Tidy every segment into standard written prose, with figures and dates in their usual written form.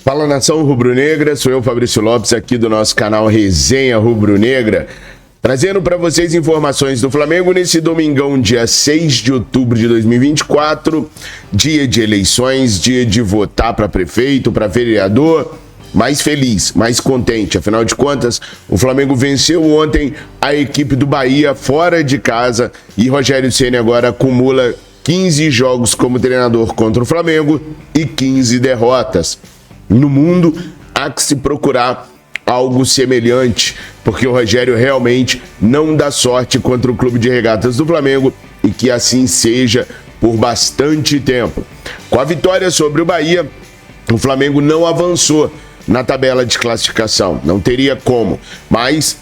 Fala, nação rubro-negra, sou eu, Fabrício Lopes, aqui do nosso canal Resenha Rubro-Negra, trazendo para vocês informações do Flamengo nesse domingão, dia 6 de outubro de 2024, dia de eleições, dia de votar para prefeito, para vereador, mais feliz, mais contente, afinal de contas, o Flamengo venceu ontem a equipe do Bahia fora de casa e Rogério Ceni agora acumula 15 jogos como treinador contra o Flamengo e 15 derrotas. No mundo, há que se procurar algo semelhante, porque o Rogério realmente não dá sorte contra o Clube de Regatas do Flamengo e que assim seja por bastante tempo. Com a vitória sobre o Bahia, o Flamengo não avançou na tabela de classificação, não teria como, mas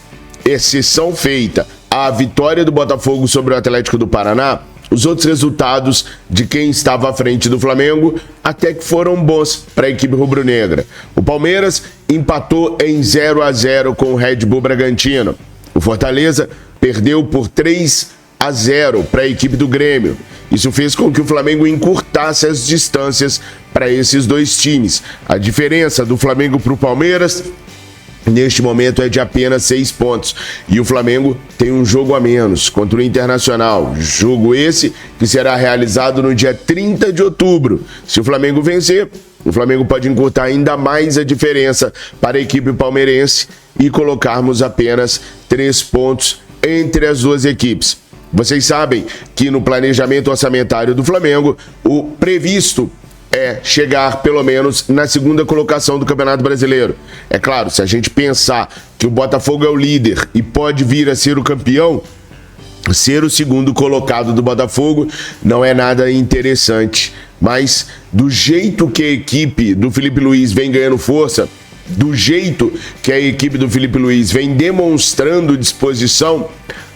exceção feita à vitória do Botafogo sobre o Atlético do Paraná, os outros resultados de quem estava à frente do Flamengo até que foram bons para a equipe rubro-negra. O Palmeiras empatou em 0-0 com o Red Bull Bragantino. O Fortaleza perdeu por 3-0 para a equipe do Grêmio. Isso fez com que o Flamengo encurtasse as distâncias para esses dois times. A diferença do Flamengo para o Palmeiras neste momento é de apenas 6 pontos. E o Flamengo tem um jogo a menos contra o Internacional. Jogo esse que será realizado no dia 30 de outubro. Se o Flamengo vencer, o Flamengo pode encurtar ainda mais a diferença para a equipe palmeirense e colocarmos apenas 3 pontos entre as duas equipes. Vocês sabem que no planejamento orçamentário do Flamengo, o previsto é chegar pelo menos na segunda colocação do Campeonato Brasileiro. É claro, se a gente pensar que o Botafogo é o líder e pode vir a ser o campeão, ser o segundo colocado do Botafogo não é nada interessante. Mas do jeito que a equipe do Felipe Luiz vem ganhando força, do jeito que a equipe do Felipe Luiz vem demonstrando disposição,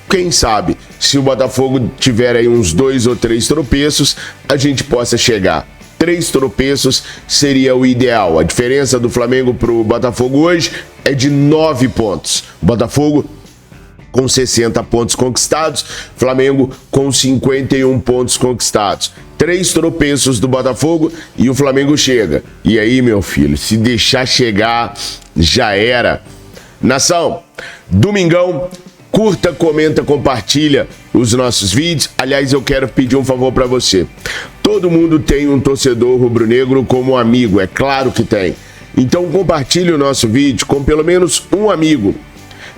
quem sabe, se o Botafogo tiver aí uns 2 ou 3 tropeços, a gente possa chegar. 3 tropeços seria o ideal. A diferença do Flamengo para o Botafogo hoje é de 9 pontos. Botafogo com 60 pontos conquistados, Flamengo com 51 pontos conquistados. 3 tropeços do Botafogo e o Flamengo chega. E aí, meu filho, se deixar chegar, já era. Nação, domingão, curta, comenta, compartilha os nossos vídeos. Aliás, eu quero pedir um favor para você. Todo mundo tem um torcedor rubro-negro como amigo, é claro que tem. Então compartilhe o nosso vídeo com pelo menos um amigo.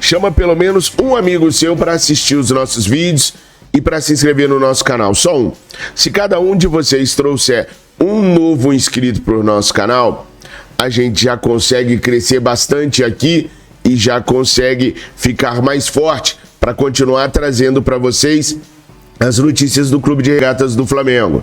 Chama pelo menos um amigo seu para assistir os nossos vídeos e para se inscrever no nosso canal. Só um. Se cada um de vocês trouxer um novo inscrito para o nosso canal, a gente já consegue crescer bastante aqui e já consegue ficar mais forte para continuar trazendo para vocês as notícias do Clube de Regatas do Flamengo.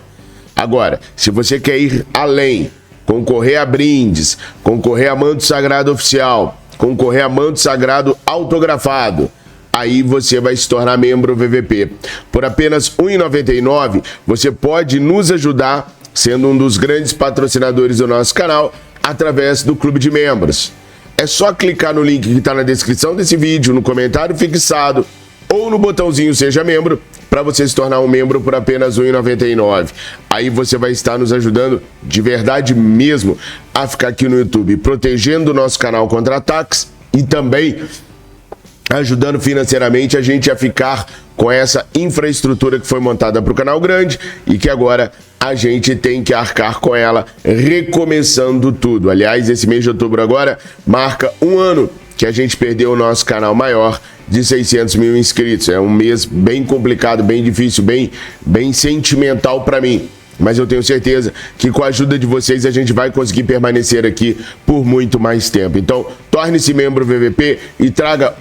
Agora, se você quer ir além, concorrer a brindes, concorrer a manto sagrado oficial, concorrer a manto sagrado autografado, aí você vai se tornar membro VVP. Por apenas R$ 1,99, você pode nos ajudar, sendo um dos grandes patrocinadores do nosso canal, através do Clube de Membros. É só clicar no link que está na descrição desse vídeo, no comentário fixado, ou no botãozinho Seja Membro, para você se tornar um membro por apenas R$ 1,99. Aí você vai estar nos ajudando de verdade mesmo a ficar aqui no YouTube, protegendo o nosso canal contra ataques e também ajudando financeiramente a gente a ficar com essa infraestrutura que foi montada para o canal grande e que agora a gente tem que arcar com ela, recomeçando tudo. Aliás, esse mês de outubro agora marca um ano que a gente perdeu o nosso canal maior de 600 mil inscritos. É um mês bem complicado, bem difícil, bem sentimental para mim. Mas eu tenho certeza que com a ajuda de vocês a gente vai conseguir permanecer aqui por muito mais tempo. Então, torne-se membro VVP e traga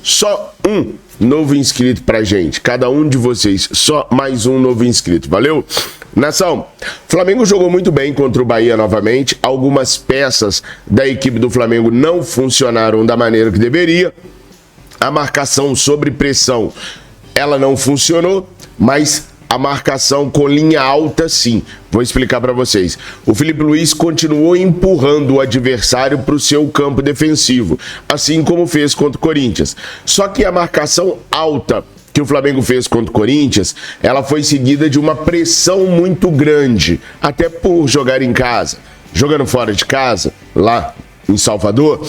só um novo inscrito pra gente. Cada um de vocês, só mais um novo inscrito. Valeu? Nação, Flamengo jogou muito bem contra o Bahia novamente. Algumas peças da equipe do Flamengo não funcionaram da maneira que deveria. A marcação sobre pressão, ela não funcionou, mas a marcação com linha alta, sim. Vou explicar para vocês. O Felipe Luiz continuou empurrando o adversário para o seu campo defensivo, assim como fez contra o Corinthians. Só que a marcação alta que o Flamengo fez contra o Corinthians, ela foi seguida de uma pressão muito grande, até por jogar em casa. Jogando fora de casa, lá em Salvador,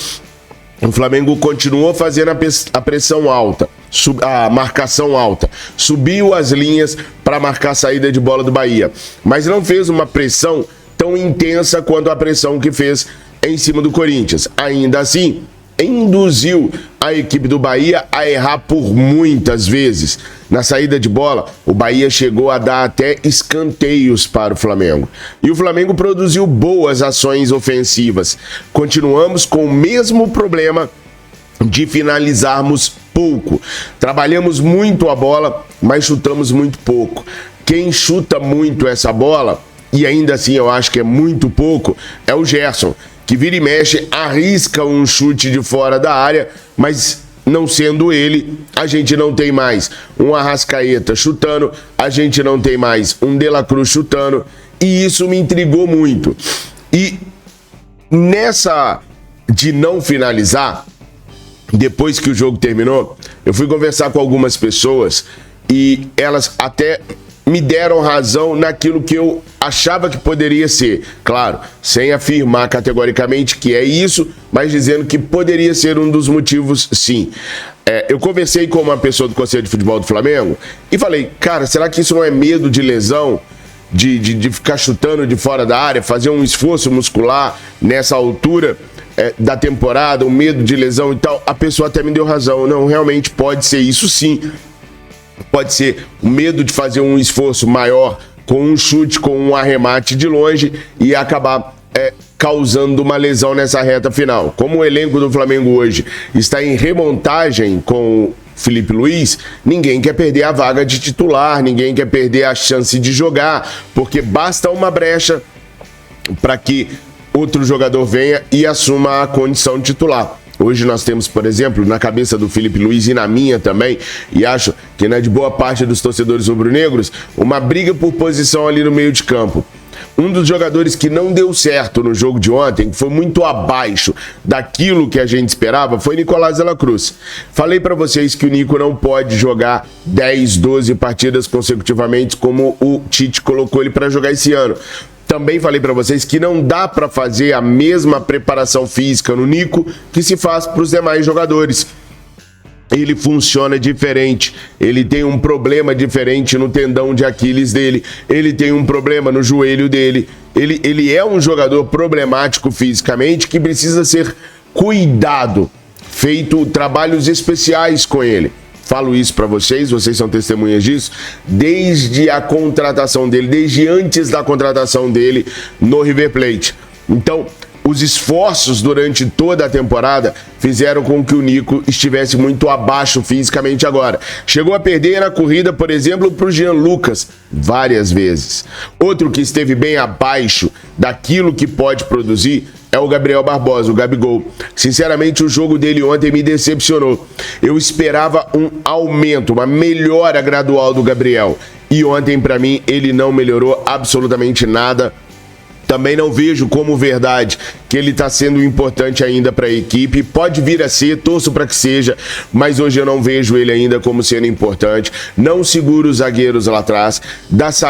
o Flamengo continuou fazendo a pressão alta, a marcação alta, subiu as linhas para marcar a saída de bola do Bahia, mas não fez uma pressão tão intensa quanto a pressão que fez em cima do Corinthians. Ainda assim, induziu a equipe do Bahia a errar por muitas vezes. Na saída de bola, o Bahia chegou a dar até escanteios para o Flamengo. E o Flamengo produziu boas ações ofensivas. Continuamos com o mesmo problema de finalizarmos pouco. Trabalhamos muito a bola, mas chutamos muito pouco. Quem chuta muito essa bola, e ainda assim eu acho que é muito pouco, é o Gerson, que vira e mexe, arrisca um chute de fora da área, mas não sendo ele, a gente não tem mais um Arrascaeta chutando, a gente não tem mais um De La Cruz chutando, e isso me intrigou muito. E nessa de não finalizar, depois que o jogo terminou, eu fui conversar com algumas pessoas e elas até me deram razão naquilo que eu achava que poderia ser. Claro, sem afirmar categoricamente que é isso, mas dizendo que poderia ser um dos motivos, sim. Eu conversei com uma pessoa do Conselho de Futebol do Flamengo e falei, cara, será que isso não é medo de lesão? De ficar chutando de fora da área, fazer um esforço muscular nessa altura da temporada, um medo de lesão e tal? A pessoa até me deu razão. Não, realmente pode ser isso sim. Pode ser o medo de fazer um esforço maior com um chute, com um arremate de longe e acabar causando uma lesão nessa reta final. Como o elenco do Flamengo hoje está em remontagem com Felipe Luiz, ninguém quer perder a vaga de titular, ninguém quer perder a chance de jogar, porque basta uma brecha para que outro jogador venha e assuma a condição de titular. Hoje nós temos, por exemplo, na cabeça do Felipe Luiz e na minha também, e acho que na de boa parte dos torcedores rubro-negros, uma briga por posição ali no meio de campo. Um dos jogadores que não deu certo no jogo de ontem, que foi muito abaixo daquilo que a gente esperava, foi Nicolás de la Cruz. Falei para vocês que o Nico não pode jogar 10, 12 partidas consecutivamente como o Tite colocou ele para jogar esse ano. Também falei para vocês que não dá para fazer a mesma preparação física no Nico que se faz para os demais jogadores. Ele funciona diferente, ele tem um problema diferente no tendão de Aquiles dele, ele tem um problema no joelho dele, ele é um jogador problemático fisicamente que precisa ser cuidado, feito trabalhos especiais com ele. Falo isso para vocês são testemunhas disso, desde a contratação dele, desde antes da contratação dele no River Plate. Então, os esforços durante toda a temporada fizeram com que o Nico estivesse muito abaixo fisicamente agora. Chegou a perder na corrida, por exemplo, para o Jean Lucas, várias vezes. Outro que esteve bem abaixo daquilo que pode produzir é o Gabriel Barbosa, o Gabigol. Sinceramente, o jogo dele ontem me decepcionou. Eu esperava um aumento, uma melhora gradual do Gabriel. E ontem, para mim, ele não melhorou absolutamente nada. Também não vejo como verdade que ele está sendo importante ainda para a equipe. Pode vir a ser, torço para que seja, mas hoje eu não vejo ele ainda como sendo importante. Não segura os zagueiros lá atrás.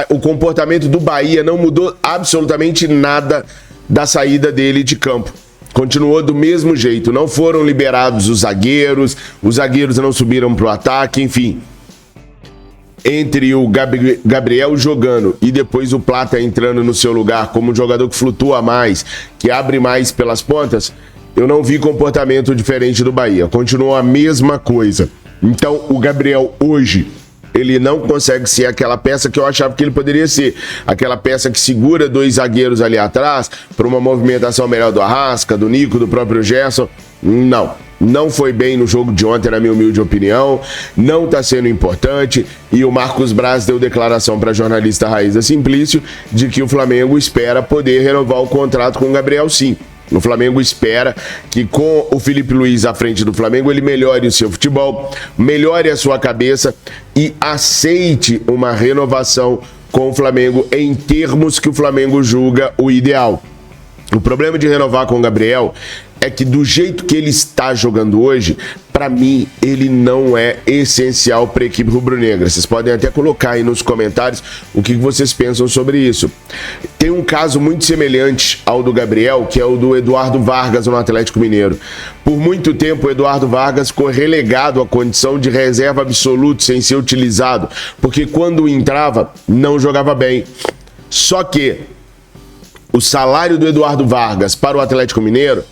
O comportamento do Bahia não mudou absolutamente nada da saída dele de campo. Continuou do mesmo jeito. Não foram liberados os zagueiros não subiram para o ataque, enfim. Entre o Gabriel jogando e depois o Plata entrando no seu lugar como um jogador que flutua mais, que abre mais pelas pontas, eu não vi comportamento diferente do Bahia. Continuou a mesma coisa. Então, o Gabriel hoje, ele não consegue ser aquela peça que eu achava que ele poderia ser. Aquela peça que segura dois zagueiros ali atrás para uma movimentação melhor do Arrasca, do Nico, do próprio Gerson. Não foi bem no jogo de ontem, na minha humilde opinião, não está sendo importante, e o Marcos Braz deu declaração para a jornalista Raíza Simplício de que o Flamengo espera poder renovar o contrato com o Gabriel sim. O Flamengo espera que com o Felipe Luiz à frente do Flamengo ele melhore o seu futebol, melhore a sua cabeça e aceite uma renovação com o Flamengo em termos que o Flamengo julga o ideal. O problema de renovar com o Gabriel é que do jeito que ele está jogando hoje, para mim, ele não é essencial para a equipe rubro-negra. Vocês podem até colocar aí nos comentários o que vocês pensam sobre isso. Tem um caso muito semelhante ao do Gabriel, que é o do Eduardo Vargas no Atlético Mineiro. Por muito tempo, o Eduardo Vargas ficou relegado à condição de reserva absoluta, sem ser utilizado, porque quando entrava, não jogava bem. Só que o salário do Eduardo Vargas para o Atlético Mineiro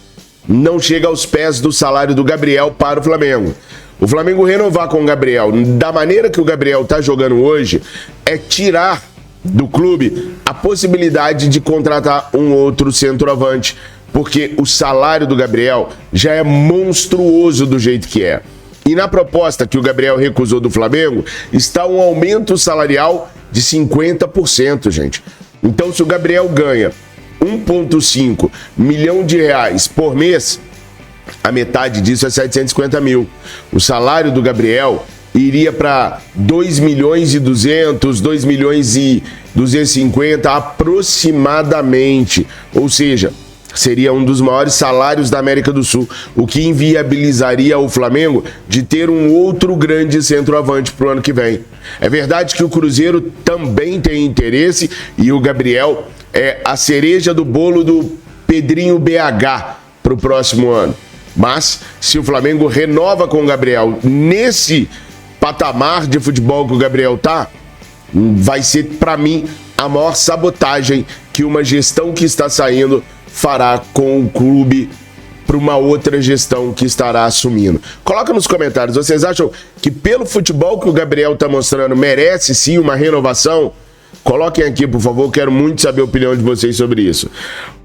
não chega aos pés do salário do Gabriel para o Flamengo. O Flamengo renovar com o Gabriel, da maneira que o Gabriel está jogando hoje, é tirar do clube a possibilidade de contratar um outro centroavante, porque o salário do Gabriel já é monstruoso do jeito que é. E na proposta que o Gabriel recusou do Flamengo, está um aumento salarial de 50%, gente. Então, se o Gabriel ganha 1,5 milhão de reais por mês, a metade disso é 750 mil. O salário do Gabriel iria para 2 milhões e 200, 2 milhões e 250 aproximadamente. Ou seja, seria um dos maiores salários da América do Sul, o que inviabilizaria o Flamengo de ter um outro grande centroavante para o ano que vem. É verdade que o Cruzeiro também tem interesse e o Gabriel é a cereja do bolo do Pedrinho BH para o próximo ano. Mas, se o Flamengo renova com o Gabriel nesse patamar de futebol que o Gabriel tá, vai ser, para mim, a maior sabotagem que uma gestão que está saindo fará com o clube para uma outra gestão que estará assumindo. Coloca nos comentários, vocês acham que pelo futebol que o Gabriel está mostrando merece sim uma renovação? Coloquem aqui, por favor, quero muito saber a opinião de vocês sobre isso.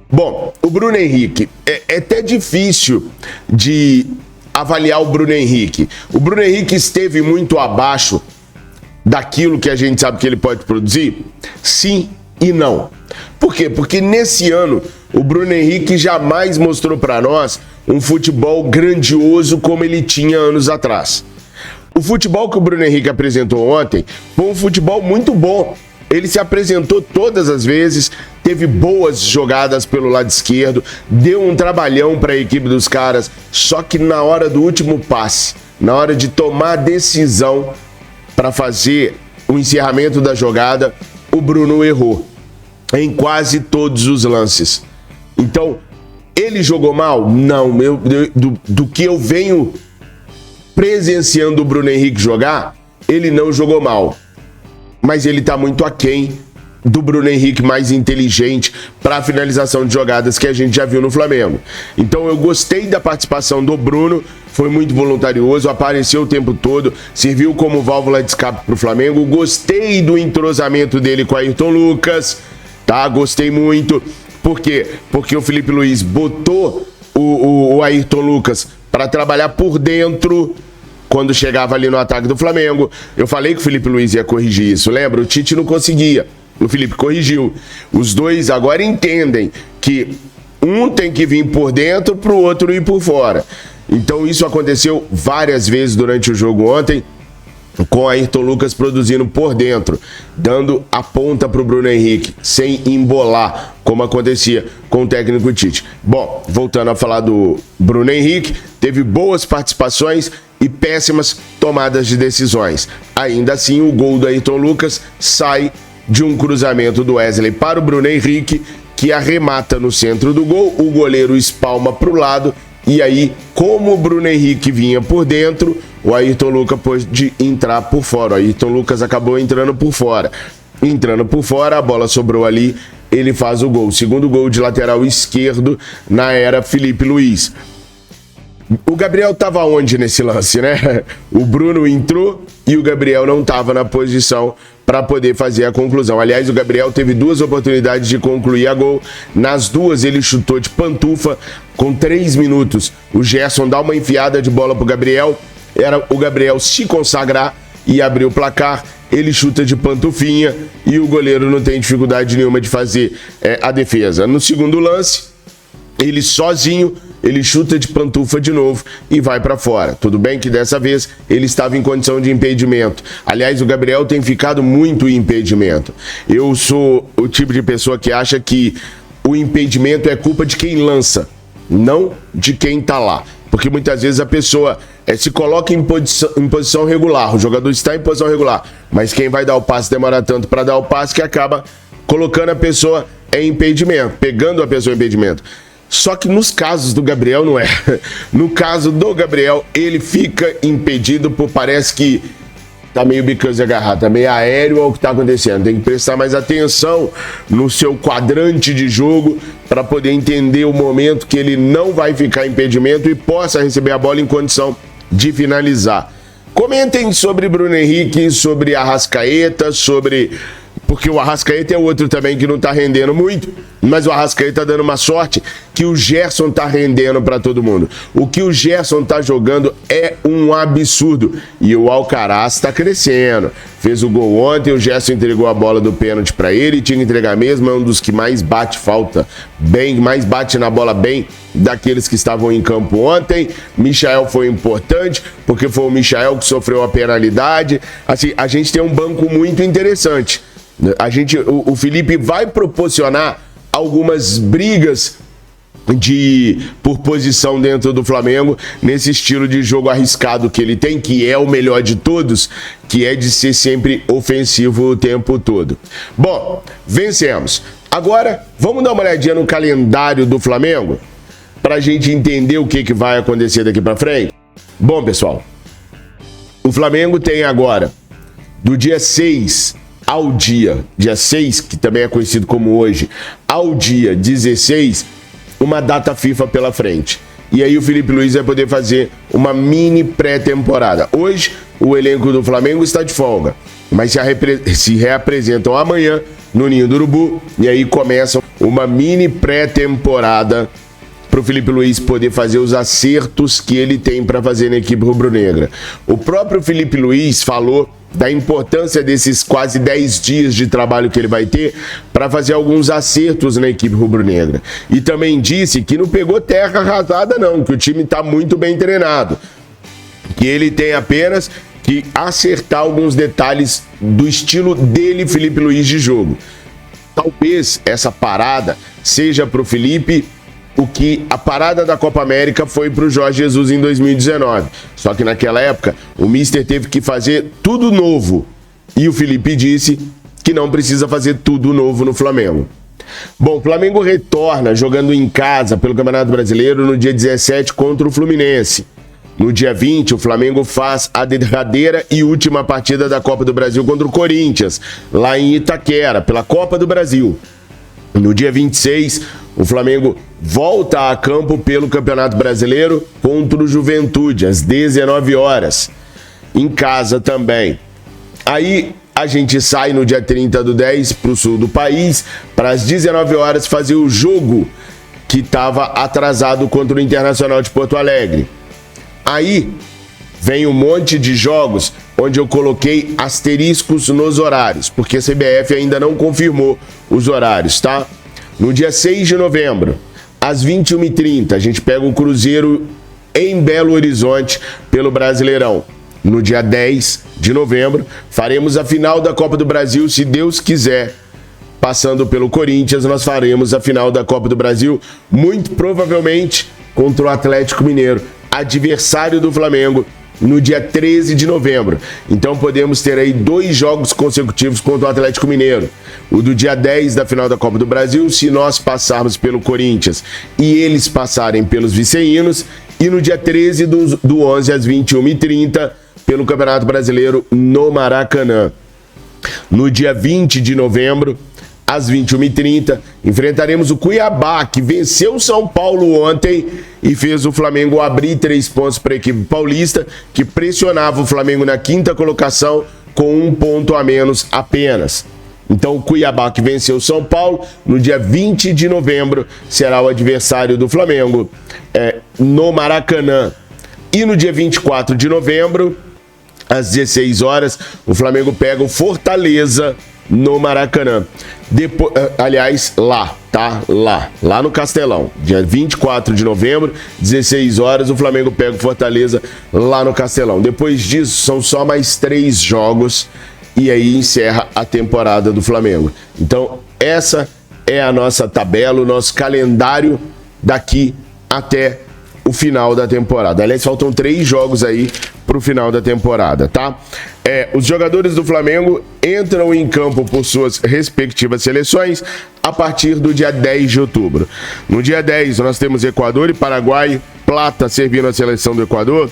Bom, o Bruno Henrique, é até difícil de avaliar o Bruno Henrique. O Bruno Henrique esteve muito abaixo daquilo que a gente sabe que ele pode produzir? Sim e não. Por quê? Porque nesse ano, o Bruno Henrique jamais mostrou para nós um futebol grandioso como ele tinha anos atrás. O futebol que o Bruno Henrique apresentou ontem foi um futebol muito bom. Ele se apresentou todas as vezes, teve boas jogadas pelo lado esquerdo, deu um trabalhão para a equipe dos caras, só que na hora do último passe, na hora de tomar a decisão para fazer o encerramento da jogada, o Bruno errou em quase todos os lances. Então, ele jogou mal? Não. Do que eu venho presenciando o Bruno Henrique jogar, ele não jogou mal. Mas ele está muito aquém do Bruno Henrique mais inteligente para a finalização de jogadas que a gente já viu no Flamengo. Então eu gostei da participação do Bruno, foi muito voluntarioso, apareceu o tempo todo, serviu como válvula de escape para o Flamengo. Gostei do entrosamento dele com o Ayrton Lucas, tá? Gostei muito. Por quê? Porque o Felipe Luiz botou o Ayrton Lucas para trabalhar por dentro quando chegava ali no ataque do Flamengo. Eu falei que o Felipe Luiz ia corrigir isso, lembra? O Tite não conseguia, o Felipe corrigiu. Os dois agora entendem que um tem que vir por dentro para o outro ir por fora. Então isso aconteceu várias vezes durante o jogo ontem, com Ayrton Lucas produzindo por dentro, dando a ponta para o Bruno Henrique, sem embolar, como acontecia com o técnico Tite. Bom, voltando a falar do Bruno Henrique, teve boas participações e péssimas tomadas de decisões. Ainda assim, o gol do Ayrton Lucas sai de um cruzamento do Wesley para o Bruno Henrique, que arremata no centro do gol, o goleiro espalma para o lado, e aí, como o Bruno Henrique vinha por dentro, o Ayrton Lucas pôde entrar por fora. O Ayrton Lucas acabou entrando por fora. Entrando por fora, a bola sobrou ali, ele faz o gol. O segundo gol de lateral esquerdo na era Felipe Luiz. O Gabriel estava onde nesse lance, né? O Bruno entrou e o Gabriel não estava na posição para poder fazer a conclusão. Aliás, o Gabriel teve duas oportunidades de concluir a gol. Nas duas ele chutou de pantufa. Com 3 minutos, o Gerson dá uma enfiada de bola pro Gabriel. Era o Gabriel se consagrar e abrir o placar. Ele chuta de pantufinha e o goleiro não tem dificuldade nenhuma de fazer a defesa. No segundo lance, ele sozinho, ele chuta de pantufa de novo e vai para fora. Tudo bem que dessa vez ele estava em condição de impedimento. Aliás, o Gabriel tem ficado muito em impedimento. Eu sou o tipo de pessoa que acha que o impedimento é culpa de quem lança. não de quem tá lá. Porque muitas vezes a pessoa se coloca em posição regular, o jogador está em posição regular, mas quem vai dar o passe demora tanto para dar o passe que acaba colocando a pessoa em impedimento, pegando a pessoa em impedimento. Só que nos casos do Gabriel não é. No caso do Gabriel, ele fica impedido por, parece que tá meio bicando de agarrar, tá meio aéreo ao que tá acontecendo. Tem que prestar mais atenção no seu quadrante de jogo para poder entender o momento que ele não vai ficar em impedimento e possa receber a bola em condição de finalizar. Comentem sobre Bruno Henrique, sobre Arrascaeta, sobre... Porque o Arrascaeta é outro também que não tá rendendo muito, mas o Arrascaeta tá dando uma sorte que o Gerson tá rendendo para todo mundo. O que o Gerson tá jogando é um absurdo. E o Alcaraz tá crescendo. Fez o gol ontem, o Gerson entregou a bola do pênalti para ele, tinha que entregar mesmo, é um dos que mais bate falta bem, mais bate na bola bem daqueles que estavam em campo ontem. Michael foi importante, porque foi o Michael que sofreu a penalidade. Assim, a gente tem um banco muito interessante. O Felipe vai proporcionar algumas brigas por posição dentro do Flamengo, nesse estilo de jogo arriscado que ele tem, que é o melhor de todos, que é de ser sempre ofensivo o tempo todo. Bom, vencemos. Agora, vamos dar uma olhadinha no calendário do Flamengo, para a gente entender o que vai acontecer daqui para frente. Bom, pessoal, o Flamengo tem agora, do dia 6 ao dia 6, que também é conhecido como hoje, ao dia 16, uma data FIFA pela frente. E aí o Felipe Luiz vai poder fazer uma mini pré-temporada. Hoje, o elenco do Flamengo está de folga, mas se reapresentam amanhã no Ninho do Urubu, e aí começa uma mini pré-temporada para o Felipe Luiz poder fazer os acertos que ele tem para fazer na equipe rubro-negra. O próprio Felipe Luiz falou da importância desses quase 10 dias de trabalho que ele vai ter para fazer alguns acertos na equipe rubro-negra. E também disse que não pegou terra arrasada não, que o time está muito bem treinado, que ele tem apenas que acertar alguns detalhes do estilo dele, Felipe Luiz, de jogo. Talvez essa parada seja para o Felipe o que a parada da Copa América foi para o Jorge Jesus em 2019. Só que naquela época o Mister teve que fazer tudo novo. E o Felipe disse que não precisa fazer tudo novo no Flamengo. Bom, o Flamengo retorna jogando em casa pelo Campeonato Brasileiro no dia 17 contra o Fluminense. No dia 20, o Flamengo faz a derradeira e última partida da Copa do Brasil contra o Corinthians, lá em Itaquera, pela Copa do Brasil. No dia 26, o Flamengo volta a campo pelo Campeonato Brasileiro contra o Juventude, às 19 horas. Em casa também. Aí a gente sai no dia 30/10 para o sul do país, para às 19 horas fazer o jogo que estava atrasado contra o Internacional de Porto Alegre. Aí vem um monte de jogos onde eu coloquei asteriscos nos horários, porque a CBF ainda não confirmou os horários, tá? No dia 6 de novembro, às 21h30, a gente pega o Cruzeiro em Belo Horizonte pelo Brasileirão. No dia 10 de novembro, faremos a final da Copa do Brasil, se Deus quiser. Passando pelo Corinthians, nós faremos a final da Copa do Brasil, muito provavelmente contra o Atlético Mineiro, adversário do Flamengo, no dia 13 de novembro. Então podemos ter aí 2 jogos consecutivos contra o Atlético Mineiro. O do dia 10 da final da Copa do Brasil, se nós passarmos pelo Corinthians e eles passarem pelos viceínos. E no dia 13 do 11 às 21h30, pelo Campeonato Brasileiro no Maracanã. No dia 20 de novembro, às 21h30, enfrentaremos o Cuiabá, que venceu o São Paulo ontem e fez o Flamengo abrir 3 pontos para a equipe paulista, que pressionava o Flamengo na 5ª colocação com 1 ponto a menos apenas. Então o Cuiabá, que venceu o São Paulo, no dia 20 de novembro, será o adversário do Flamengo no Maracanã. E no dia 24 de novembro, às 16 horas, o Flamengo pega o Fortaleza no Maracanã. Depois, aliás, lá, tá? Lá no Castelão. Dia 24 de novembro, 16 horas, o Flamengo pega o Fortaleza lá no Castelão. Depois disso, são só mais 3 jogos e aí encerra a temporada do Flamengo. Então, essa é a nossa tabela, o nosso calendário daqui até o final da temporada. Aliás, faltam 3 jogos aí para o final da temporada, tá? Os jogadores do Flamengo entram em campo por suas respectivas seleções a partir do dia 10 de outubro. No dia 10, nós temos Equador e Paraguai, Plata servindo a seleção do Equador,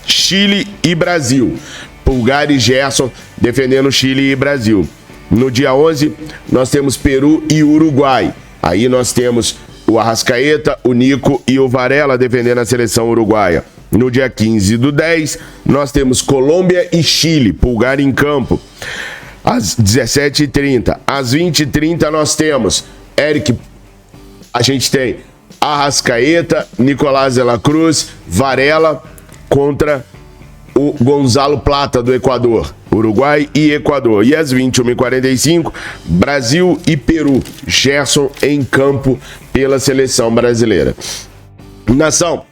Chile e Brasil. Pulgar e Gerson defendendo Chile e Brasil. No dia 11, nós temos Peru e Uruguai. Aí nós temos o Arrascaeta, o Nico e o Varela defendendo a seleção uruguaia. No dia 15 do 10, nós temos Colômbia e Chile, Pulgar em campo. Às 17h30. Às 20h30 nós temos a gente tem Arrascaeta, Nicolás de la Cruz, Varela contra o Gonzalo Plata do Equador. Uruguai e Equador. E às 21h45, Brasil e Peru. Gerson em campo pela seleção brasileira. Nação,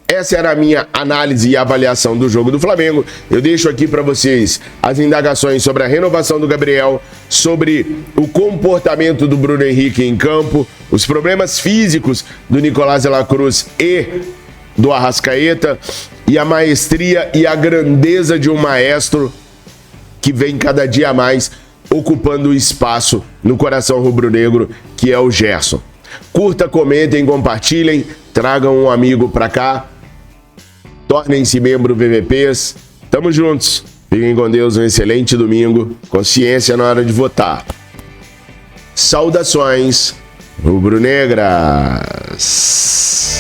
essa era a minha análise e avaliação do jogo do Flamengo. Eu deixo aqui para vocês as indagações sobre a renovação do Gabriel, sobre o comportamento do Bruno Henrique em campo, os problemas físicos do Nicolás de la Cruz e do Arrascaeta, e a maestria e a grandeza de um maestro que vem cada dia mais ocupando o espaço no coração rubro-negro, que é o Gerson. Curta, comentem, compartilhem, tragam um amigo pra cá, tornem-se membro VVPs. Tamo juntos. Fiquem com Deus, um excelente domingo. Consciência na hora de votar. Saudações rubro-negras.